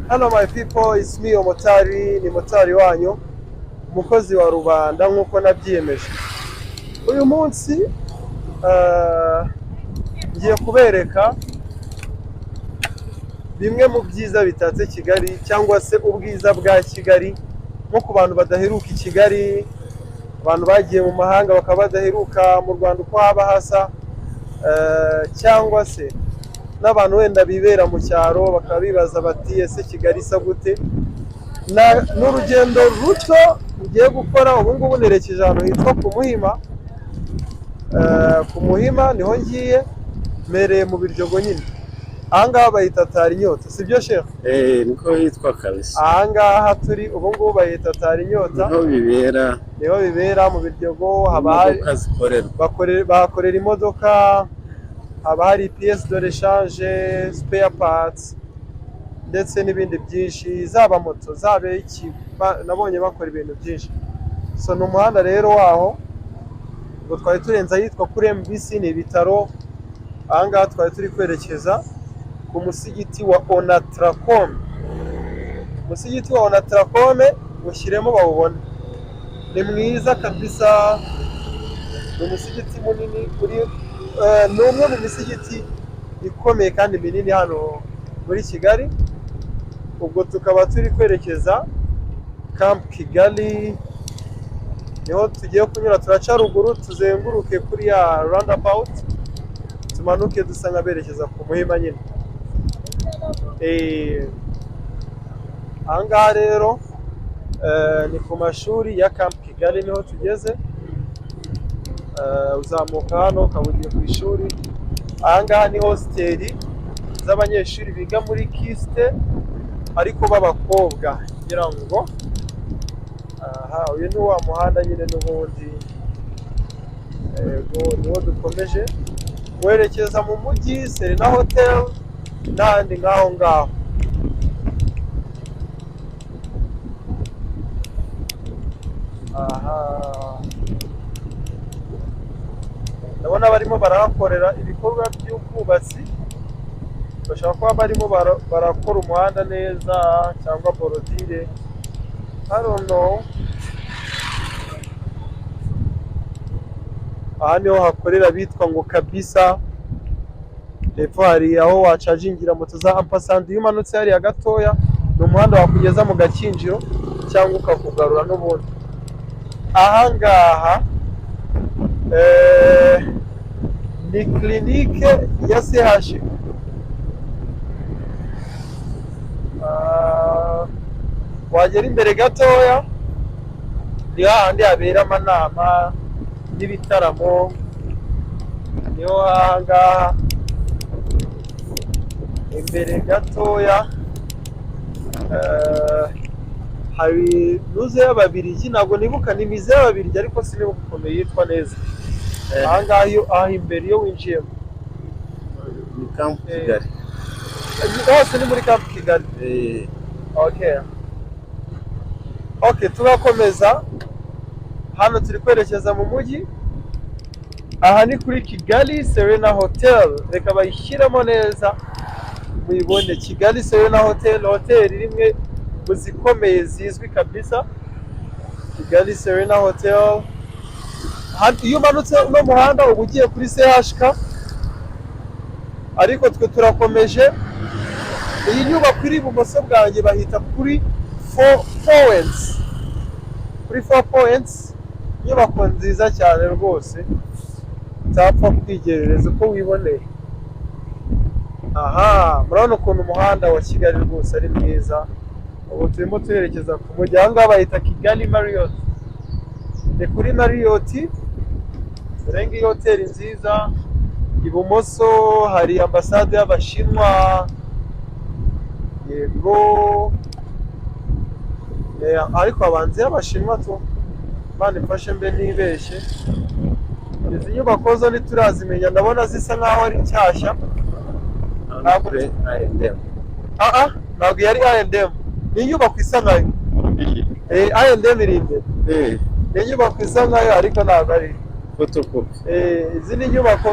Hello my people, it's me Omotari, ni motari wanyu, umukozi wa rubanda nk'uko nabyiyemeje. Uyu munsi ngiye kubereka bimwe mu byiza bitatse Kigali cyangwa se ubwiza bwa Kigali, nko ku bantu badaheruka i Kigali, abantu bagiye mu mahanga bakaba badaheruka mu Rwanda uko haba hasa, cyangwa se n'abantu wenda bibera mu cyaro bakaba bibaza bati ese Kigali isa gute. N'urugendo ruto ngiye gukora ubu ngubu, nerekeje ahantu hitwa ku Muhima. Ku Muhima niho ngiye, mereye mu Biryogo nyine. Ahangaha bahita Tarinyota, sibyo shefu? Niko hitwa kabisa. Ahangaha turi ubu ngubu bahita Tarinyota, niho bibera mu Biryogo. Haba hari bahakorera imodoka, haba hari pièces de rechange, spare parts ndetse n'ibindi byinshi, zaba moto zaba iki, nabonye bakora ibintu byinshi. So ni umuhanda rero waho, ngo twari turenze ahitwa kuri MBC, ni ibitaro. Ahangaha twari turi kwerekeza ku musigiti wa Onatracom. Umusigiti wa Onatracom ushyiremo bawubone, ni mwiza kabisa. Ni umusigiti munini, ni umwe mu misigiti ikomeye kandi minini hano muri Kigali. Ubwo tukaba turi kwerekeza Camp Kigali, niho tugiye kunyura. Turaca ruguru tuzenguruke kuri ya roundabout, tumanuke dusa nk'aberekeza ku Muhima nyine. Ahangaha rero ni ku mashuri ya Camp Kigali, niho tugeze. Uzamuka hano ukaba ugiye ku ishuri. Ahangaha ni hosteli z'abanyeshuri biga muri Kiste ariko b'abakobwa, ngira ngo. Uyu ni wa muhanda nyine n'ubundi. Niwo dukomeje werekeza mu mujyi, Serena Hotel n'ahandi nk'aho ngaho. Ndabona barimo barahakorera ibikorwa by'ubwubatsi, bashobora kuba barimo barakora umuhanda neza cyangwa borodire, I don't know. Aha niho hakorera bitwa ngo Kabisa. Hepfo hari aho wacagingira moto za ampasandi. Iyo umanutse hariya gatoya ni umuhanda wakugeza mu Gakinjiro cyangwa ukakugarura n'ubundi. Ahangaha ni klinike ya CHUK. Wagera imbere gatoya ni hahandi habera amanama n'ibitaramo, niho ahangaha imbere gatoya. Hari nuze y'Ababiligi, ntabwo nibuka ni mize y'Ababiligi ariko sinibuka ukuntu yitwa neza. Ahangaha aho imbere iyo winjiyemo ni Camp Kigali. Hose ni muri Camp Kigali. Okay, turakomeza. Hano turi kwerekeza mu mujyi. Aha ni kuri Kigali Serena Hotel, reka bayishyiramo neza muyibone. Kigali Serena Hotel, hoteli rimwe mu zikomeye zizwi kabisa. Kigali Serena Hotel. Iyo umanutse uno muhanda uba ugiye kuri CHUK, ariko twe turakomeje. Iyi nyubako iri ibumoso bwanjye bahita kuri 4 Points. Kuri 4 Points, inyubako nziza cyane rwose, utapfa kwigerereza uko wiboneye. Murabona ukuntu umuhanda wa Kigali rwose ari mwiza. Ubu turimo tuherekeza ku mujyi. Ahangaha bahita Kigali Marriott. Ni kuri Marriott, urenga iyi hoteli nziza. Ibumoso hari ambasade y'Abashinwa. Yego, ariko abanzi y'Abashinwa tu, bane mfashe mbe nibeshye. Izi nyubako zo ntiturazimenya, ndabona zisa nkaho ari nshyashya. Ntabwo yari I&M. Ni inyubako isa nkayo. I&M iri imbere. Ni inyubako isa nkayo ariko ntabwo ari photocopy. Izi ni inyubako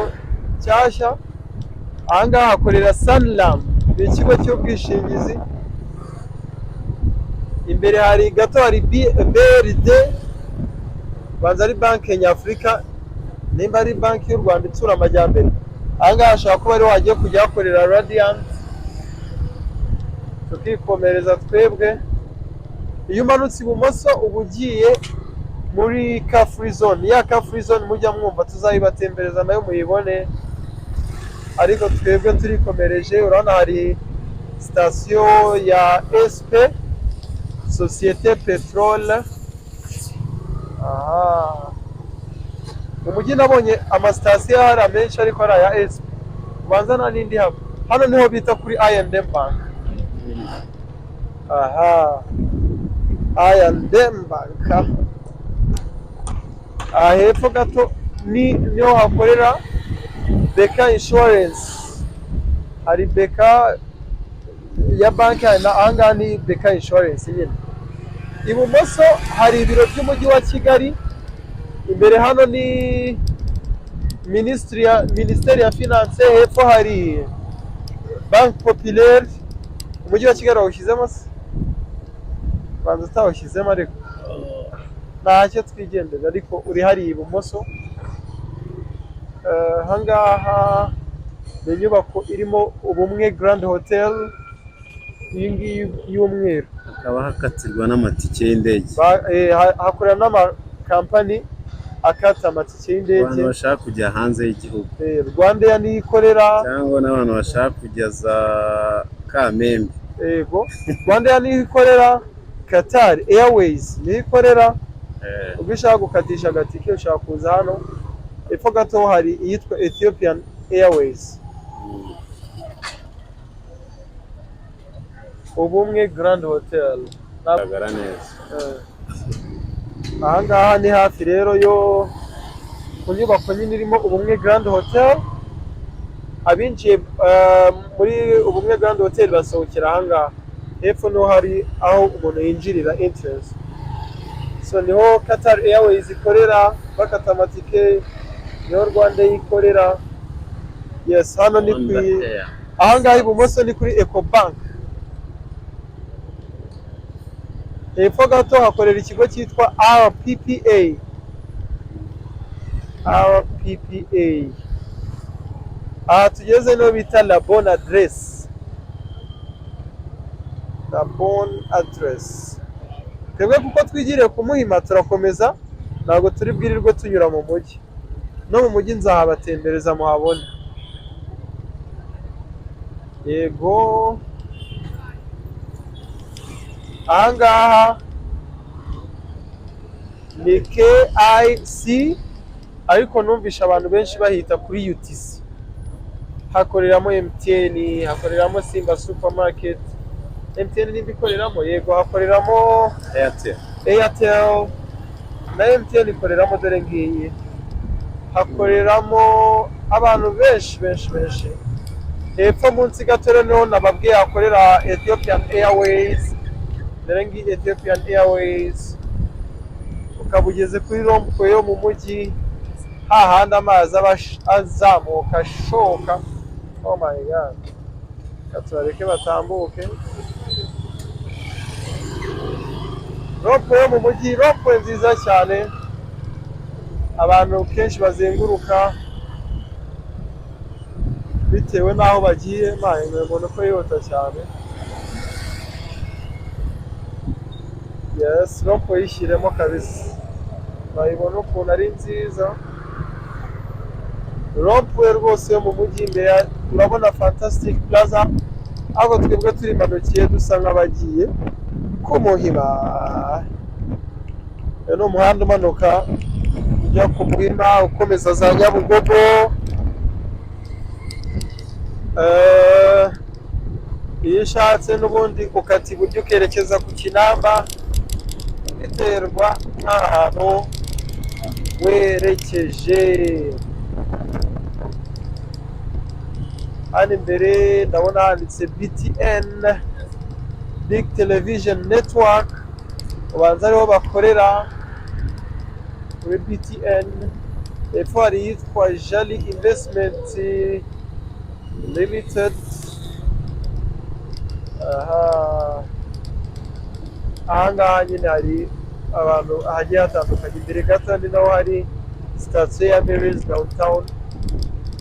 nshyashya. Ahangaha hakorera Sanlam, ni ikigo cy'ubwishingizi. imbere hari gato hari BRD, banza ari banki nyafurika, nimba ari banki y'u Rwanda itsura amajyambere. Ahangaha hashobora kuba ariho wagiye kujya hakorera Radiant, tukikomereza twebwe. Iyo umanutse ibumoso uba ugiye muri car free zone. Ya car free zone mujya mwumva tuzayibatembereza nayo muyibone, ariko twebwe turikomereje. Urabona hari sitasiyo ya SP Societe Petrole. Aha, mu mujyi nabonye amasitasiyo hari menshi ariko ari aya SP. Ubanza nta n'indi haba. Hano niho bita kuri I&M Bank. Aha, I&M Bank. Aha hepfo gato niho hakorera Beka Insurance. Hari Beka ya banki, ahangaha ni Beka Insurance nyine. Ibumoso hari ibiro by'umujyi wa Kigali. Imbere hano ni Minisiteri ya Finance. Hepfo hari Banque Populaire. Umujyi wa Kigali wawushyizemo se? Banza utawushyizemo ariko ntacyo twigendera, ariko uri hariya ibumoso. Ahangaha ni inyubako irimo Ubumwe Grand Hotel, iyi ngiyi y'umweru. Hakaba hakatirwa n'amatike y'indege. Hakorera n'amakampani akata amatike y'indege. Abantu bashaka kujya hanze y'igihugu. Rwandair niyo ikorera. Cyangwa n'abantu bashaka kujya za Kamembe. Yego, Rwandair niyo ikorera. Qatar Airways niyo ikorera. Ubwo ushaka gukatisha agatike ushaka kuza hano. Epfo gato hari iyitwa Ethiopian Airways. Ubumwe Grand Hotel. Nagara neza. Ahangaha ni hafi rero yo ku nyubako nyine irimo Ubumwe Grand Hotel. Abinjiye muri Ubumwe Grand Hotel basohokera ahangaha. Hepfo niho hari aho umuntu yinjirira entrance. So niho Qatar Airways ikorera bakata amatike, niho Rwandair ikorera. Yes, hano ni ahangaha ibumoso ni kuri Ecobank. Hepfo gato hakorera ikigo cyitwa RPPA. Aha tugeze niho bita La Bonne Adresse. La Bonne Adresse. Twebwe kuko twigiriye ku Muhima turakomeza, ntabwo turi bwirirwe tunyura mu mujyi. No mu mujyi nzahabatembereza muhabone. Yego, ahangaha ni KIC, ariko numvisha abantu benshi bahita kuri UTC. Hakoreramo MTN, hakoreramo Simba Supermarket. MTN nimba ikoreramo? Yego, hakoreramo Airtel na MTN ikoreramo, dore ngiyi. Hakoreramo abantu benshi. Hepfo munsi gato niho nababwiye hakorera Ethiopian Airways. Dore ngiyi Ethiopian Airways. Ukaba ugeze kuri rompuwe yo mu mujyi, hahandi amazi aba azamuka ashoka. Oh my god, katureke batambuke. Rompuwe yo mu mujyi, rompuwe nziza cyane, abantu kenshi bazenguruka bitewe n'aho bagiye. Mbona ko yihuta cyane. Yes, rompuwe yishyiremo kabisa, bayibona ukuntu ari nziza. Rompuwe rwose yo mu mujyi. Imbere urabona Fantastic Plaza, aho twebwe turi manukiye dusa nk'abagiye ku Muhima. Ni umuhanda umanuka ujya ku Muhima ukomeza za Nyabugogo. Iyo ushatse n'ubundi ukata iburyo ukerekeza ku Kinamba, biterwa n'ahantu werekeje. Hano imbere ndabona handitse BTN, Big Television Network. Ubanza ariho bakorera kuri BTN. Hepfo hari iyitwa Jali Investment Limited. Aha, ahangaha nyine hari abantu hagiye hatandukanye, imbere gato ni naho hari sitasiyo ya Mary's downtown.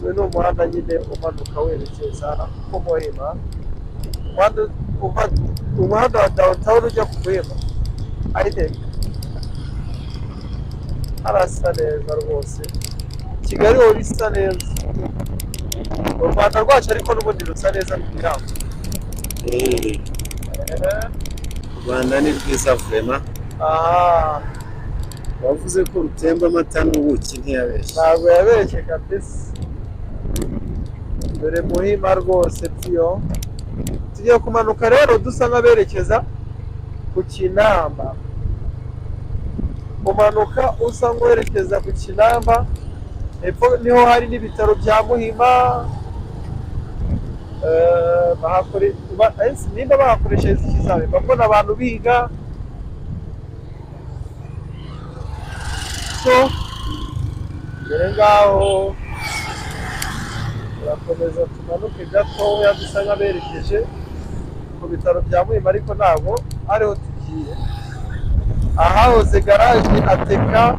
Uyu ni umuhanda nyine umanuka werekeza ku Muhima, umuhanda wa downtown ujya ku Muhima. I think harasa neza rwose, Kigali ubu isa neza, u Rwanda rwacu ariko n'ubundi rusa neza mu birango. U Rwanda ni rwiza vrema. Wavuze ko rutemba amata n'ubuki, ntiyabeshye. Ntabwo yabeshye kabisa. Dore Muhima rwose byo. Tugiye kumanuka rero dusa nk'aberekeza ku Kinamba. Umanuka usa nk'uwerekeza ku Kinamba, hepfo niho hari n'ibitaro bya Muhima. Nimba bahakoresheje ikizami, mbona abantu biga. So dore ngaho turakomeza tumanuke gatoya dusa nk'aberekeje ku bitaro bya Muhima, ariko ntabwo ariho tugiye. Ahahoze garaje Ateka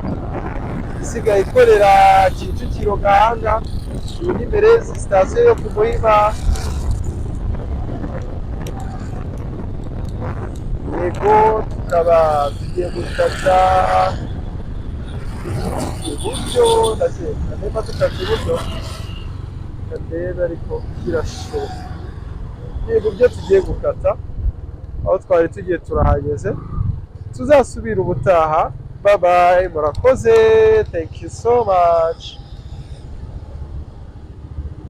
isigaye ikorera Kicukiro Gahanga, iyi ni Merezi sitasiyo yo ku Muhima. Yego tukaba tugiye gukata iburyo, ndakeka niba dukata iburyo ndebe, ariko birashoboka. Ni iburyo tugiye gukata, aho twari tugiye turahageze. Tuzasubira ubutaha. Bye bye, murakoze, thank you so much.